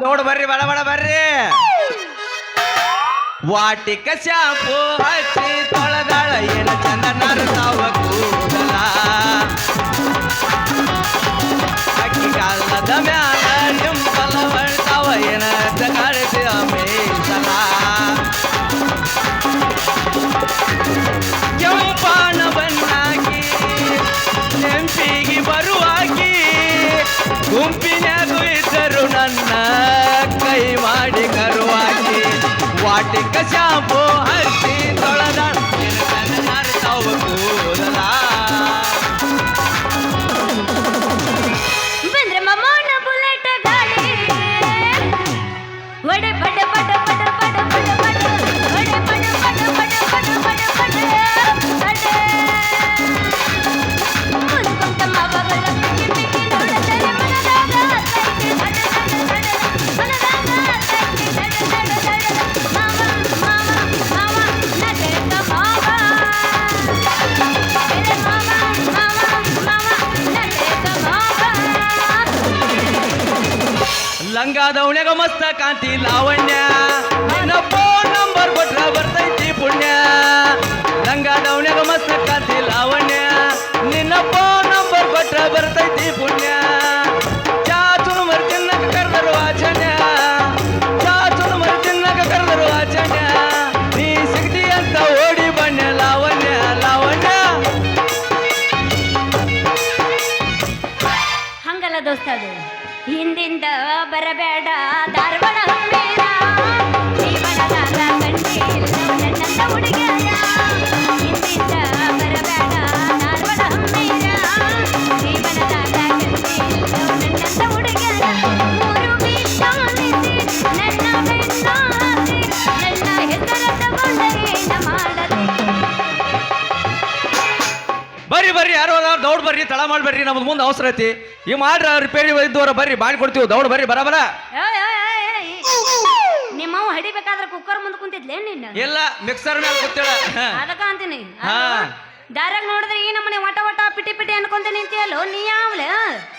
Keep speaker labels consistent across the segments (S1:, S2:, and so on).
S1: ದೌಡ್ ಬರ್ರಿ ಬಡ ಬಡ ಬರ್ರಿ ವಾಟಿಕ ಶಾಂಪು ಹಚ್ಚಿ ತೊಳೆದಾಳ ಏನ ಚಂದ ನರತಾವ ಕೂದಲ ಅಕ್ಕಿಗಾಲದ ಮ್ಯಾಲ ನಿಂಬಲ ಬರ್ತಾವ ಏನ ಕಾಳಿಸಿ ಮೇಸಲ ಕೆಂಪಾಣ ಬಣ್ಣಾಕಿ ನೆಂಪಿಗೆ ಬರುವಾಗಿ ಗುಂಪಿನ್ಯಾಗೂ ಇದ್ದರು ನನ್ನ ಕೈ ಮಾಡಿ ಕರುವಾಗಿ ವಾಟಿಕ ಶಾಂಪು ಹಚ್ಚಿ ತೊಳೆದ ತಾವ ಕೂದಲ
S2: ಬಂದ್ರೆ ಮಮ್ಮನ ಬುಲೆಟ್ ಗಾಡಿ ಒಡೆ ಬಡ ಬಡ ಬಡ ಬಡ ಬಡ ಬಡ ಒಡೆ ಬಡ ಬಡ ಬಡ ಬಡ ಬಡ ಬಡ ಬಡ ಮುಂದುಕೊಂಡ ಮಾವಗಳ ಪಿಕ್ಕಿ ಪಿಕ್ಕಿ ನೋಡದರೆ ಮನದಾಗ ಕೈಗೆ ಬಡ ಬಡ ಬಡ ಮನದಾಗ ಕೈಗೆ ಬಡ ಬಡ ಬಡ ಮಾವ ಮಾವ ಮಾವ ನಟೇಕ ಮಾವ ಬೇರೆ ಮಾವ ಮಾವ ಮಾವ ನಟೇಕ ಮಾವ
S1: ಲಂಗಾದವನ್ಯಾಗ ಮಸ್ತ ಕಾಂತಿ ಲಾವಣ್ಯ ನಿನ್ನ ಫೋನ್ ನಂಬರ್ ಕೊಟ್ರ ಬರ್ತೈತಿ ಪುಣ್ಯ ಲಂಗಾದವನ್ಯಾಗ ಮಸ್ತ ಕಾಂತಿ ಲಾವಣ್ಯ ನಿನ್ನ ಫೋನ್ ನಂಬರ್ ಕೊಟ್ರ ಬರ್ತೈತಿ ಪುಣ್ಯ ಚಾಚುನು ಮರಿ ತಿನ್ನಕ ಕರೆದರು ಆಚನ್ಯ ಚಾಚುನು ಮರಿ ತಿನ್ನಕ ಕರೆದರು ಆಚನ್ಯ ನೀ ಸಿಗ್ತಿ ಅಂತ ಓಡಿ ಬಣ್ಣ ಲಾವಣ್ಯ ಲಾವಣ್ಯ
S2: ಹಂಗಲ್ಲ ದೋಸ್ತ ಅದು ಹಿಂದಿಂದ ಬರಬೇಡ ಧಾರವಾಡ ಹಮ್ಮೇರ ಜೀವನದಾಗ ಕಂಡಿಲ್ಲ ನನ್ನಂತ ಹುಡುಗಿಯರ ಹಿಂದಿಂದ ಬರಬೇಡ ಧಾರವಾಡ ಹಮ್ಮೇರ ಜೀವನದಾಗ ಕಂಡಿಲ್ಲ ನನ್ನಂತ ಹುಡುಗಿಯರ ಮೂರು ಬೀಸಾಲಿಸಿ ನನ್ನ ಬೆನ್ನಾಸಿ ನನ್ನ ಹೆಸರ ತಗೊಂಡ ಏನ ಮಾಡಲಿ
S1: ಬರ್ರಿ ಬರ್ರಿ ಯಾರು ದೌಡ್ ಬರ್ರಿ ತಳ ಮಾಡ್ಬರ್ರಿ ನಮ್ದು ಮುಂದೆ ಅವಸರ ಐತಿ ಈ ಮಾಡ್ರ ರಿಪೇರಿ ಇದ್ದವ್ರ ಬರ್ರಿ ಮಾಡಿ ಕೊಡ್ತೀವಿ ದೌಡ್ ಬರ್ರಿ ಬರ ಬರ
S2: ನಿಮ್ಮವ್ ಹಡಿಬೇಕಾದ್ರೆ ಕುಕ್ಕರ್ ಮುಂದೆ ಕುಂತಿದ್ಲೇ ನಿನ್ನ
S1: ಇಲ್ಲ ಮಿಕ್ಸರ್ ಮೇಲೆ ಕೂತೇಳ
S2: ಅದಕ್ಕ ಅಂತೀನಿ ದಾರಾಗ ನೋಡಿದ್ರೆ ಈ ನಮ್ಮನೆ ವಟ ವಟ ಪಿಟಿ ಪಿಟಿ ಅನ್ಕೊಂತ ನಿಂತಿಯಲ್ಲೋ ನೀ ಯಾವ್ಲೆ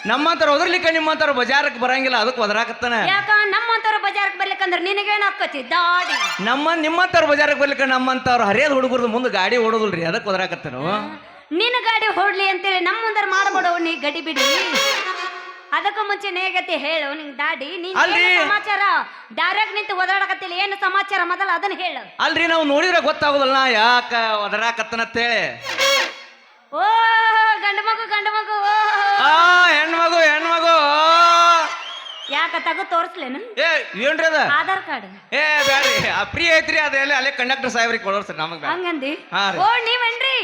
S1: ನಮ್ಮಂತರ ಒದರ್ಲಿಕ್ಕ ನಿಮ್ಮಂತರ ಬಜಾರಕ್ಕೆ ಬರಂಗಿಲ್ಲ ಅದಕ್ಕೆ ಒದರಾಕತ್ತಾನ
S2: ಯಾಕ ನಮ್ಮಂತರ ಬಜಾರ್ಕ್ ಬರ್ಲಿಕ್ಕಂದ್ರ ನಿನಗೇನ್ ಹಾಕತಿ ದಾಡಿ
S1: ನಿಮ್ಮಂತರ ಬಜಾರಕ್ಕೆ ಬರ್ಲಿಕ್ಕ ನಮ್ಮಂತವ್ರು ಹರಿಯದ ಹುಡುಗರ್ದು ಮುಂದೆ ಗಾಡಿ ಓಡೋದಿಲ್ರಿ ಅದಕ್ಕೆ ಒದರಾಕತ್ತಾನು
S2: ನಿನ್ನ ಗಾಡಿ ಹೊಡ್ಲಿ ಅಂತೇಳಿ ನಮ್ಮ ಮುಂದರ ಮಾಡಬೇಡೋ ನೀ ಗಡಿ ಬಿಡಿ ಅದಕ್ಕೂ ಮುಂಚೆ ನೇಗತಿ ಹೇಳು ನಿಂಗ್ ದಾಡಿ ನೀನ್
S1: ಅಲ್ರಿ.
S2: ಏನ್ ಸಮಾಚಾರ ದಾರ್ಯಾಗ ನಿಂತು ಒದರಾಡಕತ್ತಿಲ್ಲ ಏನು ಸಮಾಚಾರ ಮೊದಲ ಅದನ್ನ ಹೇಳು
S1: ಅಲ್ರಿ ನಾವು ನೋಡಿದ್ರೆ ಗೊತ್ತಾಗೋದಲ್ಲ ಯಾಕ ಒದರಾಕತ್ತನತ್ತೇಳಿ
S2: ಓ ಗಂಡು ಮಗು ಓ
S1: ಆ ಹೆಣ್ಮಗು ಹೆಣ್ಮಗು
S2: ಯಾಕ ತಗೋ ತೋರ್ಸ್ಲೇನು
S1: ಏ ಏನ್ರಿ ಅದ
S2: ಆಧಾರ್ ಕಾರ್ಡ್
S1: ಏ ಬ್ಯಾಡ್ರಿ ಫ್ರೀ ಐತ್ರಿ ಅದೆಲ್ಲ ಅಲ್ಲೇ ಕಂಡಕ್ಟರ್ ಸಾಹೇಬ್ರಿಗೆ ಕೊಡೋರ್ಸ್ರಿ ನಮಗ್ ಬ್ಯಾಡ.
S2: ಹಂಗಂದಿ
S1: ಹಾ ರೀ.
S2: ಓ ನೀವೇನ್ರಿ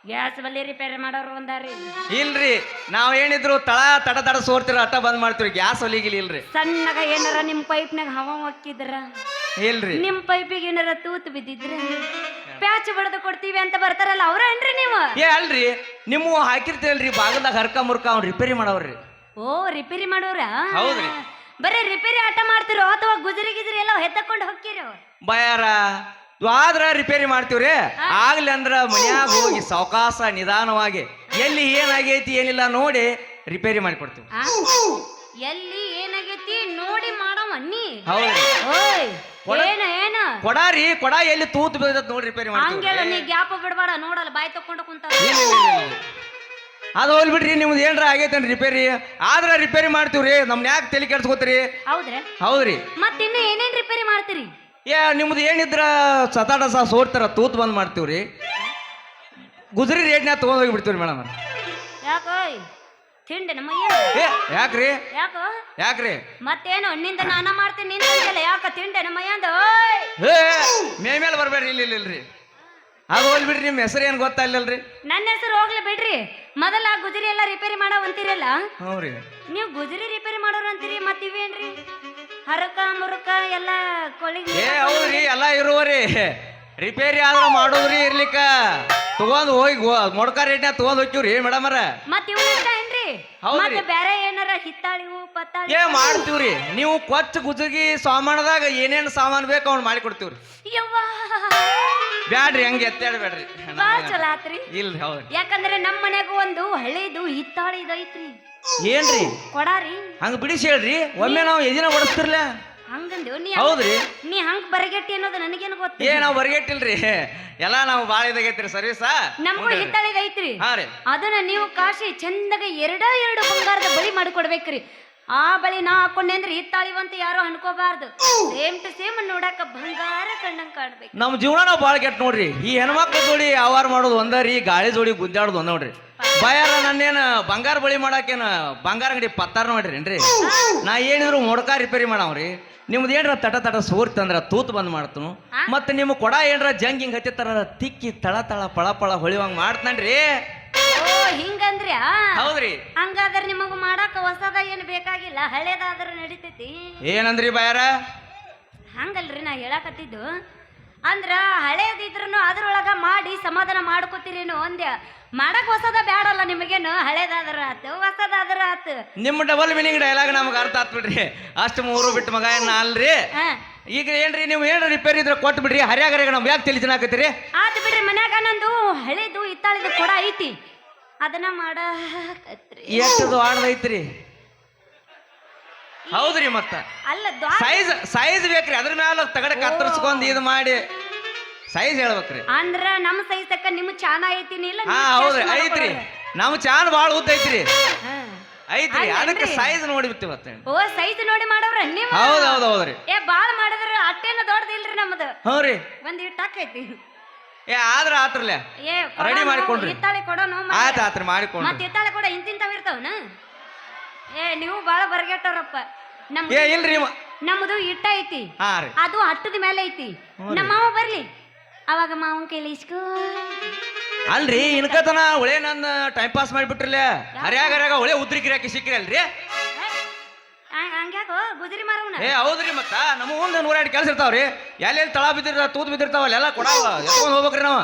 S2: ಗ್ಯಾಸ್ ಬಲ್ಲಿ ರಿಪೇರಿ ಮಾಡೋರು ಒಂದಾರಿ
S1: ಇಲ್ರಿ ನಾವ್ ಏನಿದ್ರು ತಡ ತಡ ಸೋರ್ತಿರ ಅಟ್ಟ ಬಂದ್ ಮಾಡ್ತೀವಿ ಗ್ಯಾಸ್ ಒಲಿಗಿಲಿ ಇಲ್ರಿ
S2: ಸಣ್ಣಗ ಏನಾರ ನಿಮ್ ಪೈಪ್ನಾಗ ಹವಾ ಹಾಕಿದ್ರ
S1: ಇಲ್ರಿ
S2: ನಿಮ್ ಪೈಪಿಗೆ ಏನಾರ ತೂತ್ ಬಿದ್ದಿದ್ರ ಪ್ಯಾಚ್ ಬಡ್ದು ಕೊಡ್ತೀವಿ ಅಂತ ಬರ್ತಾರಲ್ಲ ಅವ್ರೇನ್ರಿ ನೀವು
S1: ಏ ಅಲ್ರಿ ನಿಮ್ಮ ಹಾಕಿರ್ತೀರಲ್ರಿ ಬಾಗಲ್ದಾಗ ಹರ್ಕ ಮುರ್ಕ ಅವ್ನ್ ರಿಪೇರಿ ಮಾಡವ್ರಿ
S2: ಓ ರಿಪೇರಿ ಮಾಡೋರ
S1: ಹೌದ್ರಿ.
S2: ಬರೀ ರಿಪೇರಿ ಆಟ ಮಾಡ್ತಿರೋ ಅಥವಾ ಗುಜರಿ ಗಿಜರಿ ಎಲ್ಲ ಹೆತ್ತಕೊಂಡು ಹೋಗ್ತಿರೋ
S1: ಬಯಾರ ಆದ್ರ ರಿಪೇರಿ ಮಾಡ್ತೀವ್ರಿ ಆಗ್ಲಿ ಅಂದ್ರ ಮನ್ಯಾಗ ಹೋಗಿ ಸಾವಕಾಶ ನಿಧಾನವಾಗಿ ಎಲ್ಲಿ ಏನಾಗೈತಿ ಏನಿಲ್ಲ ನೋಡಿ ರಿಪೇರಿ ಮಾಡಿ ಕೊಡ್ತೀವಿ
S2: ಎಲ್ಲಿ ಏನಾಗೈತಿ ನೋಡಿ ಮಾಡವ ನೀ
S1: ಹೌದ್ರಿ.
S2: ಓಯ್
S1: ಕೊಡ-
S2: ಏನ
S1: ಕೊಡಾರಿ ಕೊಡ ಎಲ್ಲಿ ತೂತ್ ಬೀಳ್ತೈತ್ ನೋಡಿ ರಿಪೇರಿ
S2: ಹಂಗೆಲ್ಲ ನೀ
S1: ಮಾಡ್ತೀವಿ
S2: ಗ್ಯಾಪ್ ಬಿಡಬೇಡ ನೋಡಲ್ಲ ಬಾಯಿ ತಕೊಂಡು ಕುಂತಾರ
S1: ಅದು ಹೋಲ್ ಬಿಡ್ರಿ ನಿಮ್ದು ಏನ್ರ ಆಗೈತೇನ್ರಿ ರಿಪೇರಿ ಆದ್ರ ರಿಪೇರಿ ಮಾಡ್ತೀವ್ರಿ ನಮ್ನ ಯಾಕೆ ತಲೆ ಕೆಡ್ಸ್ಕೊತೀರಿ
S2: ಹೌದ್ರಾ
S1: ಹೌದ್ರಿ
S2: ಮತ್ತಿನ್ನು ಏನೇನ್ ರಿಪೇರಿ ಮಾಡ್ತೀರಿ
S1: ಏ ನಿಮ್ದು ಏನಿದ್ರ ಸತಾಟ ಸೋರ್ತಾರ ತೂತ್ ಬಂದ್ ಮಾಡ್ತೀವ್ರಿ ಗುಜರಿ ರೇಟ್ನ್ಯಾಗ ತಗೊಂಡ್ ಹೋಗಿಬಿಡ್ತೀವ್ರಿ ಮೇಡಮ್
S2: ಯಾಕೋಯ್ ತಿಂಡೆ ನಮ್ಮ
S1: ಏ ಯಾಕ್ರಿ
S2: ಯಾಕೋ
S1: ಯಾಕ್ರಿ
S2: ಮತ್ತೇನು ನಿಂದ ನಾನ ಮಾಡ್ತೀನಿ ನಿಂದ ಯಾಕ ತಿಂಡೆ ನಮ್ಮ
S1: ಏ ಮೇಲೆ ಬರ್ಬೇಡ್ರಿ ಇಲ್ರಿ ಅದು ಹೋಲ್ ಬಿಡ್ರಿ ನಿಮ್ಮ ಹೆಸರು ಏನು ಗೊತ್ತಾ ಇಲ್ಲಲ್ರಿ
S2: ನನ್ನ ಹೆಸರು ಹೋಗ್ಲಿ ಬಿಡ್ರಿ ಮೊದಲ ಗುಜರಿ ಎಲ್ಲ ರಿಪೇರಿ ಮಾಡೋ ಅಂತೀರಲ್ಲ
S1: ಹ್ಞೂ ರೀ
S2: ನೀವು ಗುಜರಿ ರಿಪೇರಿ ಮಾಡೋರು ಅಂತೀರಿ ಮತ್ ಇವೇನ್ರಿ ಹರಕ ಮುರುಕ ಎಲ್ಲ ಕೊಳಿಗೆ
S1: ಏ ಹೌದ್ರಿ ಎಲ್ಲ ಇರುವರಿ ರಿಪೇರಿ ಆದ್ರ ಮಾಡೋದ್ರಿ ಇರ್ಲಿಕ್ಕ ತಗೊಂಡ್ ಹೋಗಿ ಮೊಡ್ಕ ರೇಟ್ನ್ಯಾಗ ತಗೊಂಡ್ ಹೋಗ್ತೀವ್ರಿ ಮೇಡಮರ
S2: ಮತ್ ಇವನಷ್ಟ ಏನ್ರಿ
S1: ಹೌದ್ರಿ.
S2: ಮತ್ತೆ ಬೇರೆ ಏನಾರ ಹಿತ್ತಾಳಿವು ಪತ್ತಾಳಿ
S1: ಏ ಮಾಡ್ತೀವ್ರಿ ನೀವು ಕೊಚ್ಚ ಗುಜಗಿ ಸಾಮಾನದಾಗ ಏನೇನ್ ಸಾಮಾನ್ ಬೇಕು ಅವ್ನು ಮಾಡಿ ಕೊಡ್ತೀವ್ರಿ.
S2: ಯವ್ವಾ
S1: ಬ್ಯಾಡ್ರಿ ಹಂಗೆ ಎತ್ತಾಡ್ಬೇಡ್ರಿ.
S2: ಬಾಳ ಚಲೋ ಆತ್ರಿ.
S1: ಇಲ್ರಿ ಹೌದ್ರಿ.
S2: ಯಾಕಂದ್ರೆ ನಮ್ ಮನ್ಯಾಗ ಒಂದು ಹಳೇದು ಹಿತ್ತಾಳಿ ಇದೈತ್ರಿ.
S1: ಏನ್ರಿ
S2: ಕೊಡಾರಿ
S1: ಹಂಗ ಬಿಡಿಸಿ ಹೇಳ್ರಿ, ಒಮ್ಮೆ ನಾವು ಎದಿನ ಹೊಡಸ್ತಿರ್ಲ.
S2: ಹಂಗಂದೇವ್ ನೀ
S1: ಹೌದ್ರಿ.
S2: ನೀ ಹಂಗ್ ಬರಗೆಟ್ಟಿ ಅನ್ನೋದು ನನಗೇನು ಗೊತ್ತ.
S1: ಏ ನಾವ್ ಬರ್ಗೆಟ್ಟಿಲ್ರಿ, ಎಲ್ಲಾ ನಾವು ಬಾಳ ಇದಾಗೈತ್ರಿ ಸರ್ವಿಸ.
S2: ನಮಗೂ ಹಿತ್ತಾಳಿದ ಐತ್ರಿ.
S1: ಹಾ ರೀ.
S2: ಅದನ್ನ ನೀವು ಕಾಶಿ ಚಂದಾಗ ಎರಡು ಬಂಗಾರದ ಬಳಿ ಮಾಡಿಕೊಡ್ಬೇಕ್ರಿ. ಆ ಬಳಿ ನಾ ಹಾಕೊಂಡೆ ಅಂದ್ರೆ ಹಿತ್ತಾಳಿವಂತ ಯಾರು ಅನ್ಕೋಬಾರ್ದು. ಸೇಮ್ ಟು ಸೇಮ್ ನೋಡಾಕ ಬಂಗಾರ ಕಣ್ಣಂಗ್ ಕಾಣ್ಬೇಕು.
S1: ನಮ್ ಜೀವನ ನಾವು ಬಾಳ ಕೆಟ್ಟ ನೋಡ್ರಿ. ಈ ಹೆಣ್ಮಕ್ಳ ಜೋಡಿ ವ್ಯವಹಾರ ಮಾಡೋದು ಒಂದರಿ, ಗಾಳಿ ಜೋಡಿ ಗುದ್ದಾಡೋದು ಒಂದ ನೋಡ್ರಿ. ಬಾಯಾರ ನನ್ನೇನ ಬಂಗಾರ ಬಳಿ ಮಾಡಾಕೇನ ಬಂಗಾರ ಅಂಗಡಿ ಪತ್ತಾರ ನೋಡ್ರಿ. ನಾ ಏನಿದ್ರು ಮೊಡ್ಕ ರಿಪೇರಿ ಮಾಡವ್ರಿ. ನಿಮ್ದು ಏನ್ರ ತಟ ಸೋರ್ತಂದ್ರ ತೂತ್ ಬಂದ್ ಮಾಡ್ತನು. ಮತ್ತೆ ನಿಮ್ಮ ಕೊಡ ಏನ್ರ ಜಂಗ್ ಹಿಂಗ್ ಹತ್ತಿತ್ತಾರ ತಿಕ್ಕಿ ತಳ ಪಳ ಪಳ ಹೊಳಿವಂಗ್ ಮಾಡ್ತಾನ್ರಿ.
S2: ಓ ಹಿಂಗಂದ್ರಿ.
S1: ಹೌದ್ರಿ.
S2: ಹಂಗಾದ್ರೆ ನಿಮಗ ಮಾಡಾಕ ಹೊಸದ ಏನು ಬೇಕಾಗಿಲ್ಲ, ಹಳೇದಾದ್ರ ನಡಿತೈತಿ.
S1: ಏನಂದ್ರಿ ಬಾಯಾರ?
S2: ಹಂಗಲ್ರಿ ನಾ ಹೇಳಾಕತ್ತಿದ್ದು. ಅಂದ್ರ ಹಳೇದಿದ್ರು ಅದ್ರೊಳಗ ಮಾಡಿ ಸಮಾಧಾನ ಮಾಡ್ಕೋತೀರೇನು ಅಂದ್ಯ. ಮಾಡಕ್ ಹೊಸದ ಬ್ಯಾಡಲ್ಲ ನಿಮಗೇನು, ಹಳೇದಾದ್ರ ಆತು ಹೊಸದಾದ್ರ ಆತು.
S1: ನಿಮ್ಮ ಡಬಲ್ ಮೀನಿಂಗ್ ಡೈಲಾಗ್ ನಮ್ಗೆ ಅರ್ಥ ಆತ್ಬಿಡ್ರಿ. ಅಷ್ಟು ಮೂರು ಬಿಟ್ಟು ಮಗ ಏನ ಅಲ್ರಿ. ಈಗ ಏನ್ರಿ ನೀವು ಏನ್ರ ರಿಪೇರಿ ಇದ್ರೆ ಕೊಟ್ಟು ಬಿಡ್ರಿ. ಹರ್ಯಾಗರ್ಯಾಗ ನಮ್ಗೆ ಯಾಕೆ ತಲೆ ತಿನ್ನಾಕತ್ತೀರಿ?
S2: ಆತು ಬಿಡ್ರಿ. ಮನ್ಯಾಗ ನಂದು ಹಳೇದು ಹಿತ್ತಾಳಿದ ಕೊಡ ಐತಿ, ಅದನ್ನ ಮಾಡಾಕತ್ರಿ.
S1: ಎಷ್ಟದು ಆಡ್ದೈತ್ರಿ? ಹೌದ್ರಿ. ಮತ್ತ
S2: ಅಲ್ಲ
S1: ಸೈಜ್ ಬೇಕ್ರಿ. ಅದ್ರ ಮ್ಯಾಲ ತಗಡ ಕತ್ತರಿಸ್ಕೊಂಡ್ ಇದು ಮಾಡಿ ಸೈಜ್ ಹೇಳ್ಬೇಕ್ರಿ.
S2: ಅಂದ್ರ ನಮ್ ಸೈಜ್ ತಕ್ಕ ನಿಮ್ ಚಾನ ಐತಿನಿ ಇಲ್ಲ.
S1: ಹಾ ಹೌದ್ರಿ ಐತ್ರಿ. ನಮ್ ಚಾನ್ ಬಾಳ ಉದ್ದ ಐತ್ರಿ. ಐತ್ರಿ, ಅದಕ್ಕೆ ಸೈಜ್ ನೋಡಿ ಬಿಟ್ಟಿವತ್ತ.
S2: ಓ ಸೈಜ್ ನೋಡಿ ಮಾಡವ್ರ ನೀವು?
S1: ಹೌದ್ರಿ.
S2: ಏ ಬಾಳ ಮಾಡಿದ್ರ ಅಟ್ಟೇನ ದೊಡ್ಡದಿಲ್ರಿ ನಮ್ದು.
S1: ಹ್ಞೂ ರೀ.
S2: ಒಂದ್ ಇಟ್ಟಾಕ ಐತಿ.
S1: ಏ ಆದ್ರ ಆತ್ರಲ್ಲ
S2: ಏ
S1: ರೆಡಿ ಮಾಡಿಕೊಂಡ್ರಿ.
S2: ಹಿತ್ತಾಳಿ ಕೊಡೋನು
S1: ಆತ್ರಿ ಮಾಡಿಕೊಂಡ್ರಿ.
S2: ಮತ್ತೆ ಹಿತ್ತಾಳಿ ಕೊಡ ಇಂತಿಂತಾವ್ ಇರ್ತಾವನ? ಏ ನೀವು ಬಾಳ ಬರ್ಗೆಟ್ಟವ್ರಪ್ಪ.
S1: ಏ ಇಲ್ರಿ
S2: ನಮ್ದು ಇಟ್ಟ ಐತಿ.
S1: ಹಾ ರೀ.
S2: ಅದು ಹಟ್ಟದ ಮೇಲೆ ಐತಿ. ನಮ್ಮ ಮಾವ ಬರ್ಲಿ ಅವಾಗ ಮಾವನ್ ಕೈಲಿ ಇಸ್ಕೋ.
S1: ಅಲ್ರಿ ಇನ್ಕತನ ಒಳೆ ನನ್ನ ಟೈಮ್ ಪಾಸ್ ಮಾಡಿಬಿಟ್ರಲ್ಲ. ಹರ್ಯಾಗ ಒಳೆ ಉದ್ರಿ ಗಿರಾಕಿ ಸಿಕ್ಕ್ರಿ ಅಲ್ರಿ.
S2: ಹಂಗ್ಯಾಕೋ ಗುಜರಿ ಮಾರವನ?
S1: ಏ ಹೌದ್ರಿ. ಮತ್ತ ನಮ್ಮ ಮುಂದೆ 102 ಕೆಲಸ ಇರ್ತಾವ್ರಿ. ಎಲ್ಲೆಲ್ಲಿ ತಳ ಬಿದ್ದಿರ ತೂತ್ ಬಿದ್ದಿರ್ತಾವಲ್ಲ ಎಲ್ಲ ಕೊಡ ಎತ್ಕೊಂಡ್ ಹೋಗ್ಬೇಕ್ರಿ ನಾವು.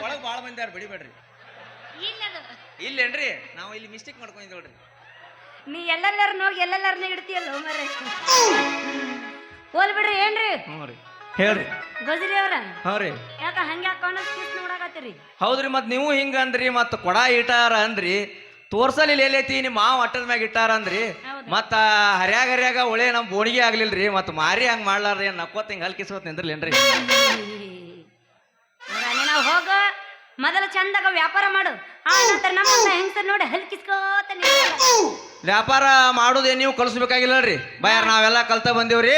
S1: ಒಳಗ್ ಬಾಳ ಮಂದಿ ಬಿಡಿಬೇಡ್ರಿ. ಇಲ್ಲೇನ್ರಿ ನಾವು ಇಲ್ಲಿ ಮಿಸ್ಟೇಕ್ ಮಾಡ್ಕೊಂಡಿದ್ ನೋಡ್ರಿ.
S2: ನೀ ಎಲ್ಲೆಲ್ಲಾರು ಹೋಗಿ ಎಲ್ಲೆಲ್ಲಾರನ್ನ ಇಡ್ತೀಯಲ್ಲ ಮರ. ಹೋಲ್ ಬಿಡ್ರಿ. ಏನ್ರಿ
S1: ಹೇಳ್ರಿ
S2: ಗಜರಿ ಅವ್ರ?
S1: ಹಾ ರೀ.
S2: ಯಾಕ ಹಂಗ ಹಾಕೊಂಡ್ ನೋಡಾಕತ್ತೀರಿ?
S1: ಹೌದ್ರಿ. ಮತ್ ನೀವು ಹಿಂಗ ಅಂದ್ರಿ, ಮತ್ ಕೊಡ ಇಟ್ಟಾರ ಅಂದ್ರಿ, ತೋರ್ಸಲಿ ಎಲ್ಲೈತಿ ನಿಮ್ಮ ಮಾವ ಅಟ್ಟದ ಮ್ಯಾಗ ಇಟ್ಟಾರ ಅಂದ್ರಿ. ಮತ್ತ ಹರ್ಯಾಗ ಒಳೆ ನಮ್ ಬೋಣಿಗೆ ಆಗ್ಲಿಲ್ರಿ. ಮತ್ ಮಾರಿ ಹಂಗ ಮಾಡ್ಲಾರ್ರಿ ನಕ್ಕೋತ್ ಹಿಂಗ ಹಲ್ಕಿಸ್ಕೋತ್ ನಿಂದ್ರಲ್ಲೇನ್ರಿ?
S2: ನಾವು ಹೋಗ ಮೊದಲ ಚಂದಾಗ ವ್ಯಾಪಾರ ಮಾಡು, ಆ ನಂತರ ನಮ್ಮ ಹೆಂಗಸರ್ ನೋಡಿ ಹಲ್ಕಿಸ್ಕೋತ.
S1: ವ್ಯಾಪಾರ ಮಾಡೋದೇ ನೀವು ಕಲಿಸ್ಬೇಕಾಗಿಲ್ಲರಿ. ಬಾಯಾರ ನಾವೆಲ್ಲ ಕಲ್ತ ಬಂದೇವ್ರಿ.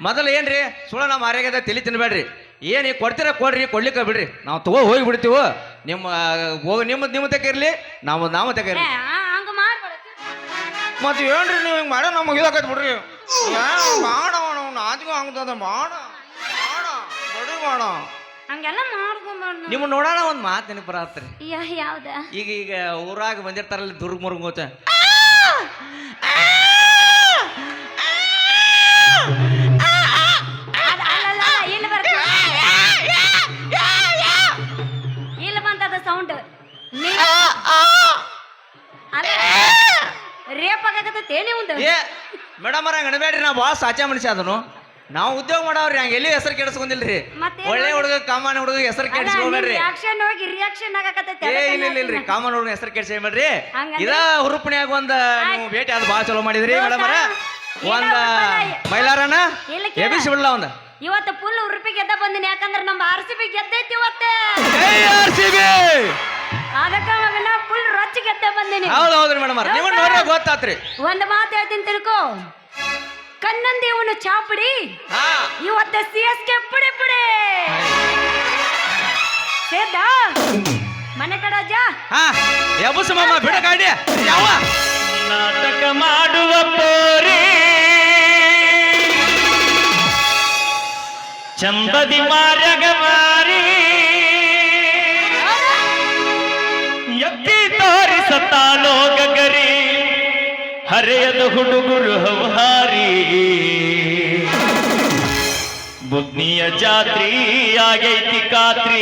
S1: ಮೊದಲ ಏನ್ರಿ ಸುಳ ನಮ್ಮ ಆರೋಗ್ಯದ ತಲೆ ತಿನ್ಬೇಡ್ರಿ. ಏನ್ ಕೊಡ್ತೀರ ಕೊಡ್ರಿ, ಕೊಡ್ಲಿಕ್ಕ ಬಿಡ್ರಿ. ನಾವು ತಗೋ ಹೋಗಿ ಬಿಡ್ತೀವ. ನಿಮ್ಮ ತಕ ಇರ್ಲಿ, ನಾವು ತಕ ಇರ್ಲಿ.
S2: ಹಂಗ ಮಾಡ್ಬೇಡ.
S1: ಮತ್ ಏನ್ರಿ ನೀವು ಹಿಂಗ್ ಮಾಡೋ ನಮ್ಗೆ ಇದಾಕತ್ ಬಿಡ್ರಿ. ಮಾಡೋಣ ನಾಚಿಗೆ ಆಗ್ತದ ಮಾಡ ಬಡಿ ಮಾಡ
S2: ಹಂಗೆಲ್ಲ ಮಾಡ್ಕೊಂಡ್
S1: ನಿಮ್ಮ ನೋಡೋಣ ಒಂದ್ ಮಾತು ನೆನಪು ಬರತ್ರಿ.
S2: ಯಾವ್ದ?
S1: ಈಗ ಊರಾಗ ಬಂದಿರ್ತಾರಲ್ಲ ದುರ್ಗ ಮುರುಗೋತ,
S2: ಇಲ್ಲ ಬಂತದ ಸೌಂಡ್. ರೇಪ್ ಆಗತ್ತೆ ನೀವು.
S1: ಏ ಮೇಡಮ್ ಅವ್ರ ಹಂಗಬೇಡ್ರಿ. ನಾವು ಭಾಳ ಸಾಚಾ ಮನುಷ್ಯ ಅದನು. ನಾವು ಉದ್ಯೋಗ ಮಾಡವ್ರಿ. ಹಂಗ ಎಲ್ಲಿ ಹೆಸರು ಕೆಡಿಸ್ಕೊಂಡಿಲ್ರಿ. ಒಳ್ಳೆ ಹುಡುಗ ಕಾಮನ್ ಹುಡುಗ ಹೆಸರು ಕೆಡಿಸ್ಕೊಬೇಡ್ರಿ. ಇಲ್ರಿ ಕಾಮನ್ ಹುಡುಗ ಹೆಸರು ಕೆಡಿಸ್ಕೊಬೇಡ್ರಿ. ಇದ ಹುರುಪಣಿಯಾಗ ಒಂದ್ ನೀವು ಭೇಟಿ ಅದು ಭಾಳ ಚಲೋ ಮಾಡಿದ್ರಿ ಮೇಡಮ್ ಅವ್ರ. ಒಂದ ಮೈಲಾರನ ಎಬಿಸಿ ಬಿಡ್ಲ ಒಂದ.
S2: ಇವತ್ತು ಫುಲ್ ಉರುಪಿ ಗೆದ್ದ ಬಂದಿನಿ. ಯಾಕಂದ್ರೆ ನಮ್ಮ RCB ಗೆದ್ದೈತಿ ಇವತ್ತು. ಅದಕ್ಕ ಮಗನ ಫುಲ್ ರೊಚ್ಚ ಗೆದ್ದ ಬಂದಿನಿ.
S1: ಹೌದ್ರಿ ಮೇಡಮ್ ಅವ್ರ. ನೀವು ನೋಡ್ರಿ ಗೊತ್ತಾತ್ರಿ.
S2: ಒಂದ್ ಮಾತು ಹೇಳ್ತೀನಿ ತಿಳ್ಕೊ. ಕನ್ನಂದಿ ಇವನು ಚಾಪಡಿ, ಇವತ್ತ CSK ಪುಡಿ ಪುಡಿ. ಸೇದ ಮನೆ ಕಡ ಜಾ.
S1: ಎಬುಸ ಮಾಮ ಬಿಡ ಗಾಡಿ. ಯಾವ ನಾಟಕ ಮಾಡುವ ಪೋರಿ ಚಂದದಿ ಮಾರ್ಯಗ ಮಾರಿ ಎತ್ತಿ ತೋರಿಸತಾಲೋ ಗಗರಿ ಹರೆಯದ ಹುಡುಗರು ಹವಹಾರಿ ಬುದ್ನಿಯ ಜಾತ್ರಿ ಆಗೈತಿ ಖಾತ್ರಿ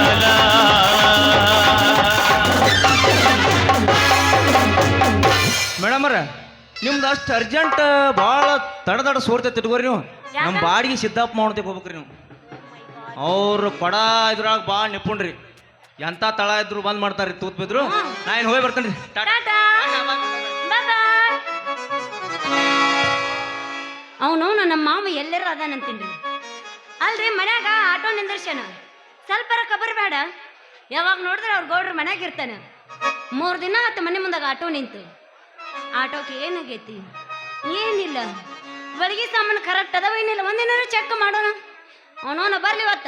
S1: ನಿಮ್ದು ಅಷ್ಟು ಅರ್ಜೆಂಟ್ ಭಾಳ ತಡ ಸೋರ್ತೈತೆ ಇಟ್ಕೋರಿ ನೀವು ನಮ್ಮ ಬಾಡಿಗೆ ಸಿದ್ದಪ್ಪ ಮಾಡ್ತೇವೆ ಹೋಗ್ಬೇಕ್ರಿ ನೀವು ಅವ್ರು ಕೊಡ ಇದ್ರಾಗ ಭಾಳ ನಿಪುಣ್ರಿ ಎಂಥ ತಳ ಇದ್ರು ಬಂದ್ ಮಾಡ್ತಾರ್ರಿ ತೂತ್ ಬಿದ್ರು ನಾ ಏನು ಹೋಗಿ ಬರ್ತೇನೆ ರೀ
S2: ಟಾಟಾ ಬಾಯ್ ಅವನು ನಮ್ಮ ಮಾವ ಎಲ್ಲರೂ ಅದಾನಂತೀನ್ರಿ ಅಲ್ರಿ ಮನ್ಯಾಗ ಆಟೋ ನಿಂದರ್ಶನ ಸ್ವಲ್ಪರ ಕಬರ್ ಬೇಡ ಯಾವಾಗ ನೋಡಿದ್ರೆ ಅವ್ರ ಗೌಡ್ರ ಮನ್ಯಾಗ ಇರ್ತಾನೆ 3 ದಿನ ಆತ ಮನೆ ಮುಂದಾಗ ಆಟೋ ನಿಂತು ಆಟೋಕ್ಕೆ ಏನಾಗೈತಿ ಏನಿಲ್ಲ ಬೆಳಗ್ಗೆ ಸಾಮಾನು ಕರೆಕ್ಟ್ ಅದಾವ ಏನಿಲ್ಲ ಒಂದಿನ ಚೆಕ್ ಮಾಡೋಣ ಅವನವನ ಬರ್ಲಿ ಇವತ್ತ